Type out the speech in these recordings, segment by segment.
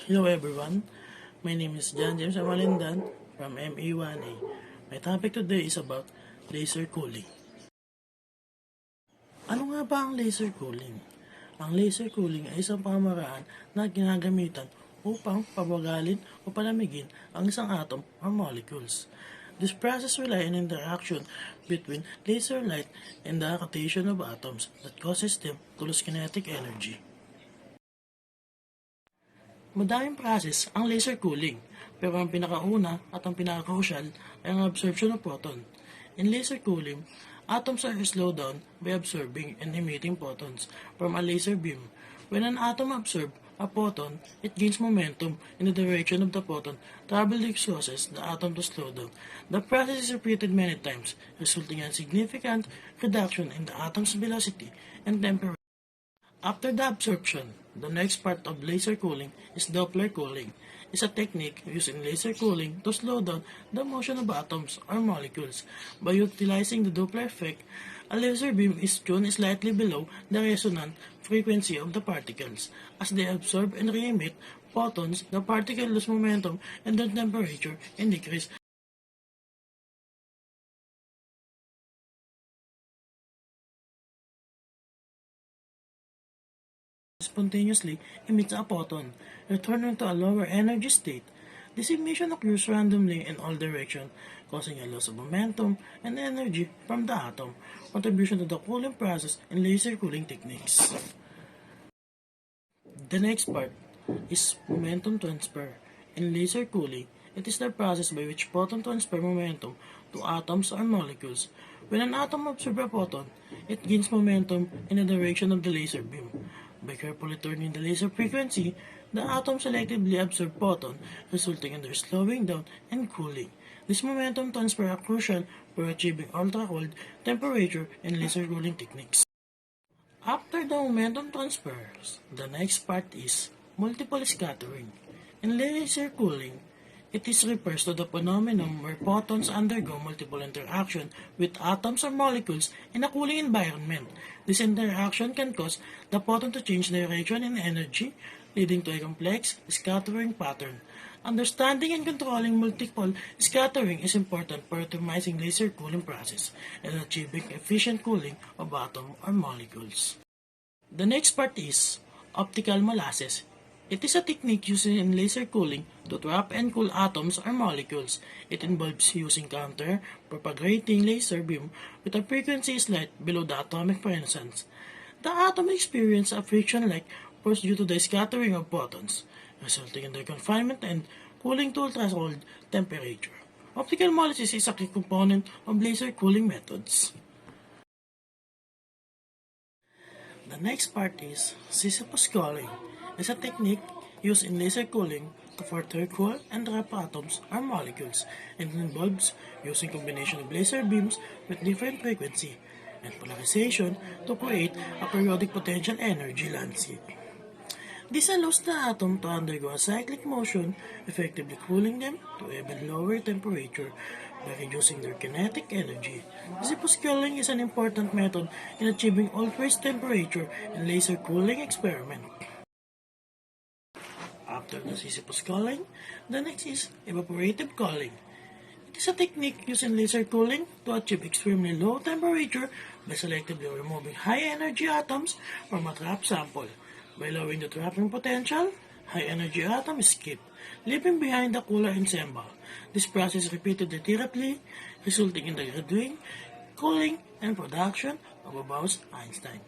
Hello everyone, my name is John James Olendan from ME1A. My topic today is about laser cooling. Ano nga ba ang laser cooling? Ang laser cooling ay isang pamamaraan na ginagamitan upang pabagalin o palamigin ang isang atom or molecules. This process relies on interaction between laser light and the rotation of atoms that causes them to lose kinetic energy. Madaming process ang laser cooling, pero ang pinakauna at ang pinaka-crucial ay ang absorption of proton. In laser cooling, atoms are slowed down by absorbing and emitting photons from a laser beam. When an atom absorbs a photon, it gains momentum in the direction of the photon, traveling causes the atom to slow down. The process is repeated many times, resulting in a significant reduction in the atom's velocity and temperature. After the absorption, the next part of laser cooling is Doppler cooling. It's a technique used in laser cooling to slow down the motion of atoms or molecules. By utilizing the Doppler effect, a laser beam is tuned slightly below the resonant frequency of the particles. As they absorb and re-emit photons, the particles lose momentum and their temperature and decrease. Spontaneously emits a photon, returning to a lower energy state. This emission occurs randomly in all directions, causing a loss of momentum and energy from the atom. Contribution to the cooling process in laser cooling techniques. The next part is momentum transfer. In laser cooling, it is the process by which photon transfer momentum to atoms or molecules. When an atom absorbs a photon, it gains momentum in the direction of the laser beam. By carefully turning the laser frequency, the atom selectively absorb photon, resulting in their slowing down and cooling. This momentum transfer are crucial for achieving ultra-cold temperature in laser cooling techniques. After the momentum transfers, the next part is multiple scattering. In laser cooling, it refers to the phenomenon where photons undergo multiple interaction with atoms or molecules in a cooling environment. This interaction can cause the photon to change direction and energy, leading to a complex scattering pattern. Understanding and controlling multiple scattering is important for optimizing laser cooling process and achieving efficient cooling of atoms or molecules. The next part is optical molasses. It is a technique used in laser cooling to trap and cool atoms or molecules. It involves using counter-propagating laser beam with a frequency slight below the atomic resonance. The atom experiences a friction-like force due to the scattering of photons, resulting in their confinement and cooling to ultra-cold temperature. Optical molasses is a key component of laser cooling methods. The next part is Sisyphus cooling. It's a technique used in laser cooling to further cool and trap atoms or molecules. It involves using combination of laser beams with different frequency and polarization to create a periodic potential energy landscape. This allows the atom to undergo a cyclic motion, effectively cooling them to even lower temperature by reducing their kinetic energy. Sisyphus cooling is an important method in achieving all-phase temperature in laser cooling experiment. After the Sisyphus cooling, the next is evaporative cooling. It is a technique used in laser cooling to achieve extremely low temperature by selectively removing high-energy atoms from a trapped sample. By lowering the trapping potential, high-energy atom is skipped, leaving behind the cooler ensemble. This process is repeated repeatedly, resulting in the graduating, cooling, and production of a Bose-Einstein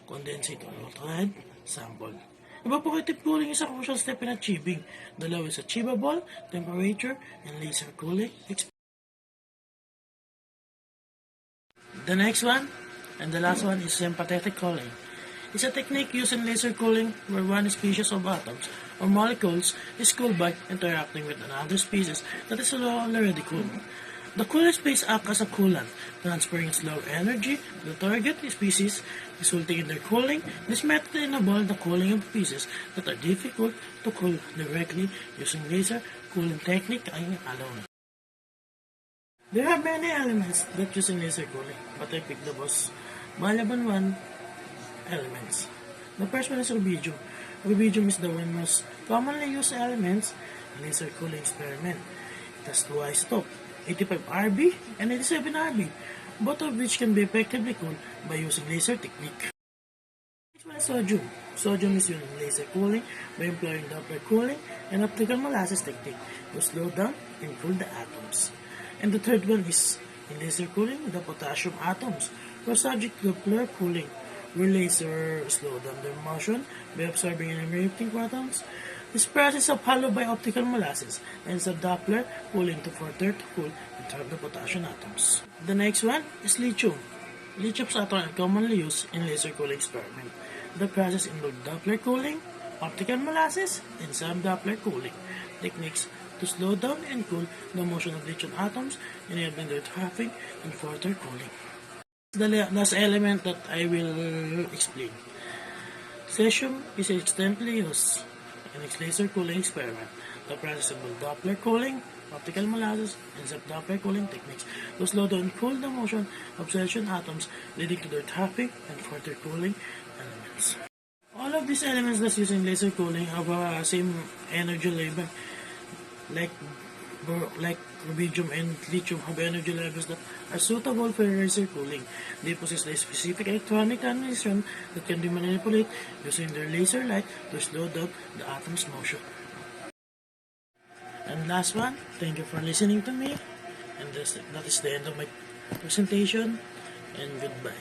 condensate or ultra-red sample. Evaporative cooling is a crucial step in achieving the lowest achievable temperature in laser cooling experiment. The next one, and the last one, is sympathetic cooling. It's a technique used in laser cooling where one species of atoms or molecules is cooled by interacting with another species that is already cooled. The cooler space acts as a coolant, transferring its low energy to the target species, resulting in their cooling. This method enables the cooling of species that are difficult to cool directly using laser cooling technique alone. There are many elements that use in laser cooling, but I picked the most valuable elements. The first one is rubidium. rubidium is the one most commonly used elements in laser cooling experiment. It has two isotopes, 85 RB and 87 RB, both of which can be effectively cooled by using laser technique. Next one is sodium. Sodium is used in laser cooling by employing Doppler cooling and optical molasses technique to slow down and cool the atoms. And the third one is in laser cooling, the potassium atoms were subject to Doppler cooling, where laser slow down their motion by absorbing and emitting protons. This process is followed by optical molasses and sub-Doppler cooling to further to cool and trap the potassium atoms. The next one is lithium. Lithium's atoms are commonly used in laser cooling experiment. The process involves Doppler cooling, optical molasses, and sub-Doppler cooling techniques to slow down and cool the motion of lithium atoms, enabling their trapping and further cooling. The last element that I will explain. Cesium is extensively used in its laser cooling experiment. The process involves Doppler cooling, optical molasses, and sub-Doppler cooling techniques to slow down and cool the motion of cesium atoms, leading to their trapping and further cooling elements. All of these elements that's used in laser cooling have a same energy level, like rubidium and lithium have energy levels that are suitable for laser cooling. They possess a specific electronic transmission that can be manipulated using their laser light to slow down the atom's motion. And last one, thank you for listening to me. And that is the end of my presentation. And goodbye.